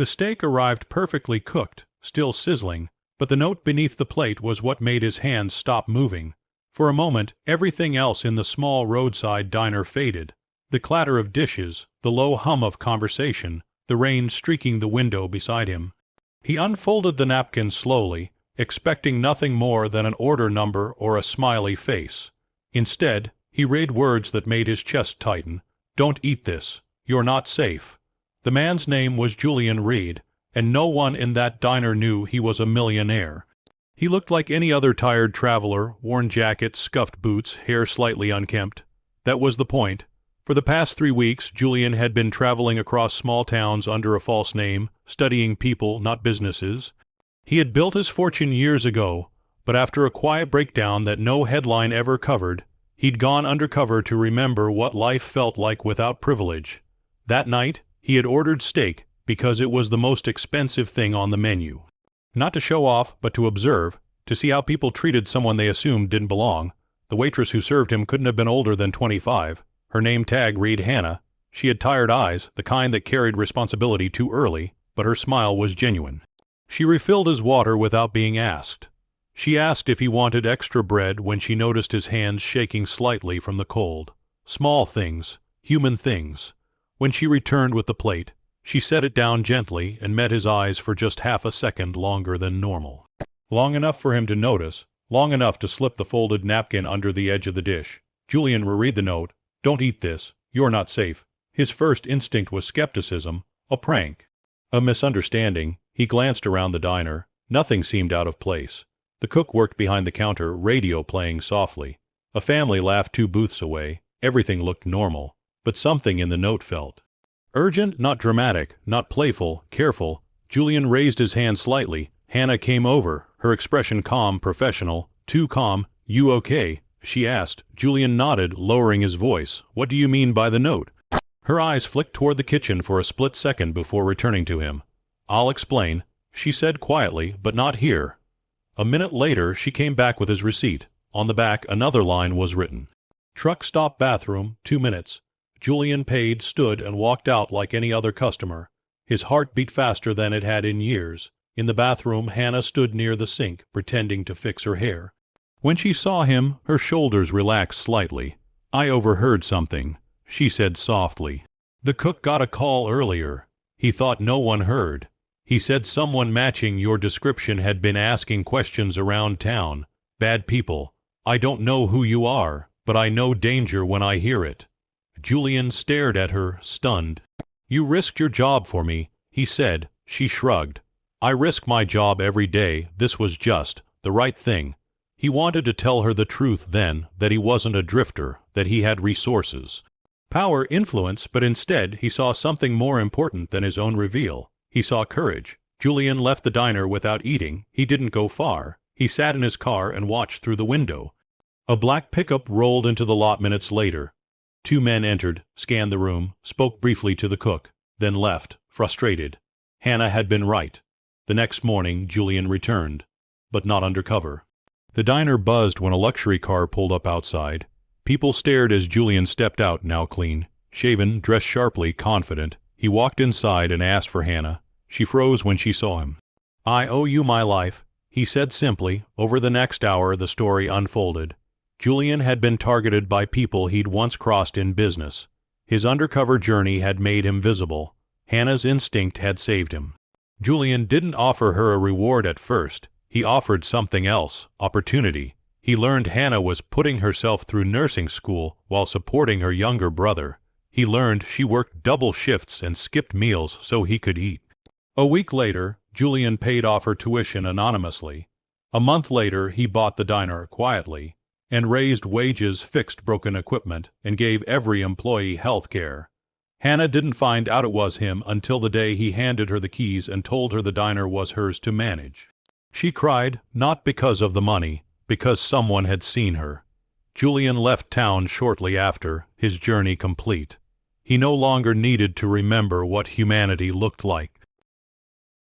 The steak arrived perfectly cooked, still sizzling, but the note beneath the plate was what made his hands stop moving. For a moment, everything else in the small roadside diner faded. The clatter of dishes, the low hum of conversation, the rain streaking the window beside him. He unfolded the napkin slowly, expecting nothing more than an order number or a smiley face. Instead, he read words that made his chest tighten. "Don't eat this. You're not safe." The man's name was Julian Reed, and no one in that diner knew he was a millionaire. He looked like any other tired traveler, worn jacket, scuffed boots, hair slightly unkempt. That was the point. For the past 3 weeks, Julian had been traveling across small towns under a false name, studying people, not businesses. He had built his fortune years ago, but after a quiet breakdown that no headline ever covered, he'd gone undercover to remember what life felt like without privilege. That night, he had ordered steak because it was the most expensive thing on the menu. Not to show off, but to observe, to see how people treated someone they assumed didn't belong. The waitress who served him couldn't have been older than 25. Her name tag read Hannah. She had tired eyes, the kind that carried responsibility too early, but her smile was genuine. She refilled his water without being asked. She asked if he wanted extra bread when she noticed his hands shaking slightly from the cold. Small things, human things. When she returned with the plate, she set it down gently and met his eyes for just half a second longer than normal. Long enough for him to notice, long enough to slip the folded napkin under the edge of the dish. Julian reread the note. "Don't eat this. You're not safe." His first instinct was skepticism, a prank, a misunderstanding. He glanced around the diner. Nothing seemed out of place. The cook worked behind the counter, radio playing softly. A family laughed 2 booths away. Everything looked normal, but something in the note felt urgent, not dramatic, not playful, careful. Julian raised his hand slightly. Hannah came over, her expression calm, professional. Too calm. "You okay?" she asked. Julian nodded, lowering his voice. "What do you mean by the note?" Her eyes flicked toward the kitchen for a split second before returning to him. "I'll explain," she said quietly, "but not here." A minute later, she came back with his receipt. On the back, another line was written. "Truck stop bathroom, 2 minutes." Julian paid, stood, and walked out like any other customer. His heart beat faster than it had in years. In the bathroom, Hannah stood near the sink, pretending to fix her hair. When she saw him, her shoulders relaxed slightly. "I overheard something," she said softly. "The cook got a call earlier. He thought no one heard. He said someone matching your description had been asking questions around town. Bad people. I don't know who you are, but I know danger when I hear it." Julian stared at her, stunned. "You risked your job for me," he said. She shrugged. "I risk my job every day. This was just the right thing." He wanted to tell her the truth then, that he wasn't a drifter, that he had resources. Power, influence, but instead he saw something more important than his own reveal. He saw courage. Julian left the diner without eating. He didn't go far. He sat in his car and watched through the window. A black pickup rolled into the lot minutes later. 2 men entered, scanned the room, spoke briefly to the cook, then left, frustrated. Hannah had been right. The next morning, Julian returned, but not undercover. The diner buzzed when a luxury car pulled up outside. People stared as Julian stepped out, now clean, shaven, dressed sharply, confident. He walked inside and asked for Hannah. She froze when she saw him. "I owe you my life," he said simply. Over the next hour, the story unfolded. Julian had been targeted by people he'd once crossed in business. His undercover journey had made him visible. Hannah's instinct had saved him. Julian didn't offer her a reward at first. He offered something else, opportunity. He learned Hannah was putting herself through nursing school while supporting her younger brother. He learned she worked double shifts and skipped meals so he could eat. A week later, Julian paid off her tuition anonymously. A month later, he bought the diner quietly and raised wages, fixed broken equipment, and gave every employee health care. Hannah didn't find out it was him until the day he handed her the keys and told her the diner was hers to manage. She cried, not because of the money, because someone had seen her. Julian left town shortly after, his journey complete. He no longer needed to remember what humanity looked like.